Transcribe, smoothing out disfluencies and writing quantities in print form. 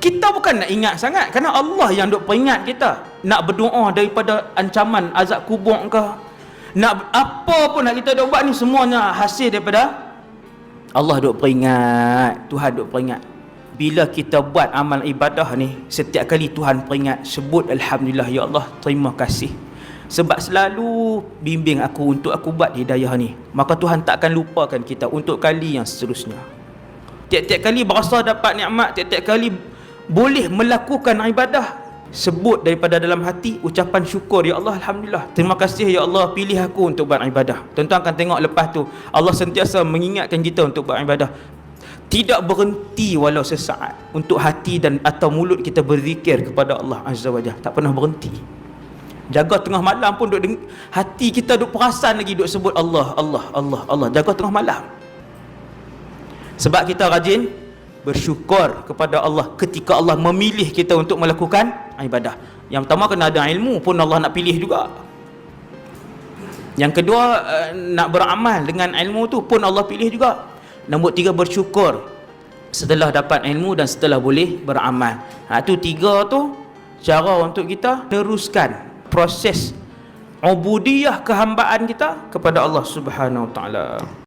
Kita bukan nak ingat sangat, kerana Allah yang duk peringat kita. Nak berdoa daripada ancaman azab kubur ke, nak apa pun nak kita duk buat ni, semuanya hasil daripada Allah duk peringat. Tuhan duk peringat. Bila kita buat amal ibadah ni, setiap kali Tuhan peringat, sebut Alhamdulillah, ya Allah terima kasih sebab selalu bimbing aku untuk aku buat hidayah ni. Maka Tuhan tak akan lupakan kita untuk kali yang seterusnya. Tiap-tiap kali berasa dapat nikmat, tiap-tiap kali boleh melakukan ibadah, sebut daripada dalam hati ucapan syukur, ya Allah Alhamdulillah, terima kasih ya Allah pilih aku untuk beribadah. Tuan-tuan akan tengok lepas tu Allah sentiasa mengingatkan kita untuk beribadah. Tidak berhenti walau sesaat untuk hati dan atau mulut kita berzikir kepada Allah Azza wa Jalla. Tak pernah berhenti. Jaga tengah malam pun hati kita duk perasan lagi, duk sebut Allah, Allah, Allah, Allah. Jaga tengah malam. Sebab kita rajin bersyukur kepada Allah ketika Allah memilih kita untuk melakukan ibadah. Yang pertama, kena ada ilmu pun Allah nak pilih juga. Yang kedua, nak beramal dengan ilmu tu pun Allah pilih juga. Nombor 3, bersyukur setelah dapat ilmu dan setelah boleh beramal. Tu 3 tu cara untuk kita teruskan proses ubudiyah kehambaan kita kepada Allah Subhanahu Wa Taala.